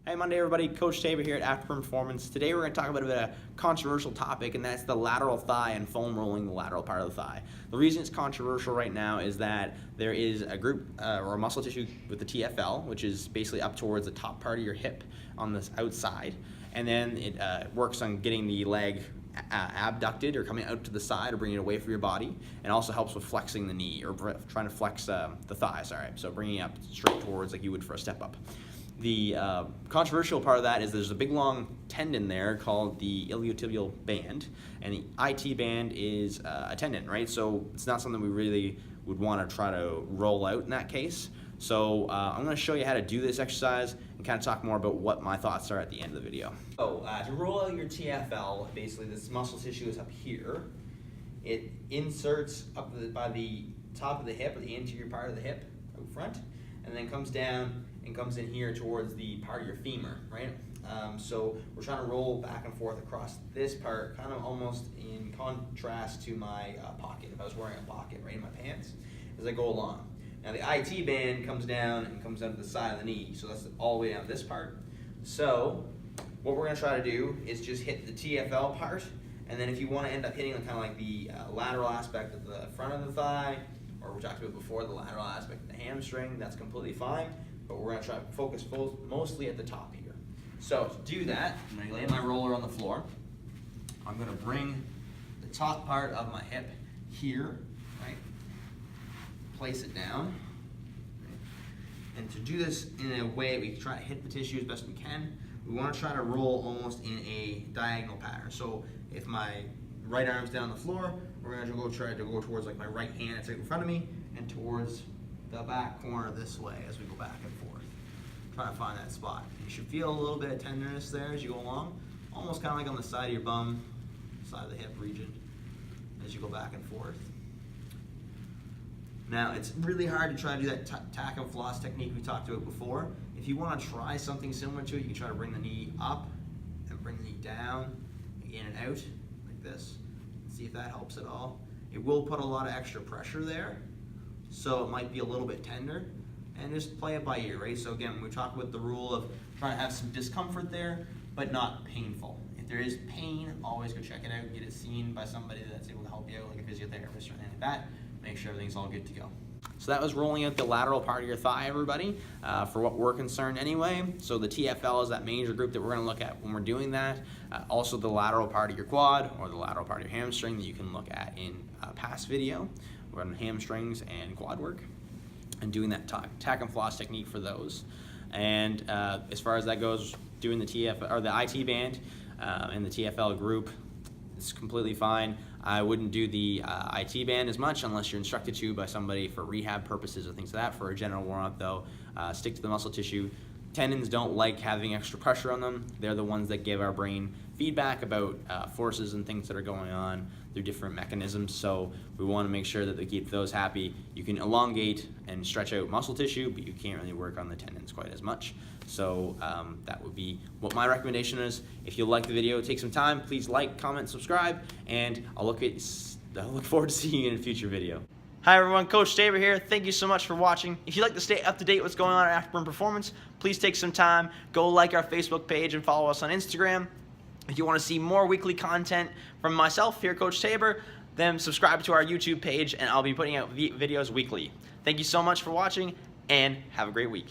Hey Monday everybody, Coach Tabor here at Afterburn Performance. Today we're going to talk about a controversial topic, and that's the lateral thigh and foam rolling the lateral part of the thigh. The reason it's controversial right now is that there is a group or a muscle tissue with the TFL, which is basically up towards the top part of your hip on this outside, and then it works on getting the leg abducted or coming out to the side or bringing it away from your body, and also helps with flexing the knee or trying to flex the thigh, so bringing it up straight towards like you would for a step up. The controversial part of that is there's a big long tendon there called the iliotibial band, and the IT band is a tendon, right? So it's not something we really would want to try to roll out in that case. So I'm going to show you how to do this exercise and kind of talk more about what my thoughts are at the end of the video. So to roll out your TFL, basically this muscle tissue is up here. It inserts up by the top of the hip, or the anterior part of the hip out front, and then comes down and comes in here towards the part of your femur, right? So we're trying to roll back and forth across this part, kind of almost in contrast to my pocket, if I was wearing a pocket, right, in my pants, as I go along. Now the IT band comes down and comes down to the side of the knee, so that's all the way down this part. So what we're gonna try to do is just hit the TFL part, and then if you wanna end up hitting kind of like the lateral aspect of the front of the thigh, or we talked about before, the lateral aspect of the hamstring, that's completely fine. But we're going to try to focus mostly at the top here. So to do that, I'm going to lay my roller on the floor. I'm going to bring the top part of my hip here, right? Place it down. Right? And to do this in a way we can try to hit the tissue as best we can, we want to try to roll almost in a diagonal pattern. So if my right arm's down on the floor, we're going to try to go towards like my right hand that's right in front of me, and towards the back corner this way as we go back and forth. Try to find that spot. You should feel a little bit of tenderness there as you go along, almost kind of like on the side of your bum, side of the hip region, as you go back and forth. Now, it's really hard to try to do that tack and floss technique we talked about before. If you want to try something similar to it, you can try to bring the knee up and bring the knee down, in and out, like this. See if that helps at all. It will put a lot of extra pressure there, so it might be a little bit tender, and just play it by ear, right? So again, we talk about the rule of trying to have some discomfort there, but not painful. If there is pain, always go check it out, get it seen by somebody that's able to help you out, like a physiotherapist or anything like that. Make sure everything's all good to go. So that was rolling out the lateral part of your thigh, everybody, for what we're concerned anyway. So the TFL is that major group that we're going to look at when we're doing that. Also the lateral part of your quad or the lateral part of your hamstring that you can look at in a past video. We're on hamstrings and quad work and doing that tack and floss technique for those. And as far as that goes, doing the TFL or the IT band and the TFL group, it's completely fine. I wouldn't do the IT band as much unless you're instructed to by somebody for rehab purposes or things like that. For a general warm-up though, stick to the muscle tissue. Tendons don't like having extra pressure on them. They're the ones that give our brain feedback about forces and things that are going on through different mechanisms. So we want to make sure that they keep those happy. You can elongate and stretch out muscle tissue, but you can't really work on the tendons quite as much. So that would be what my recommendation is. If you like the video, take some time, please like, comment, subscribe, and I'll look forward to seeing you in a future video. Hi everyone, Coach Tabor here. Thank you so much for watching. If you'd like to stay up to date with what's going on at Afterburn Performance, please take some time, go like our Facebook page and follow us on Instagram. If you want to see more weekly content from myself here, Coach Tabor, then subscribe to our YouTube page and I'll be putting out videos weekly. Thank you so much for watching and have a great week.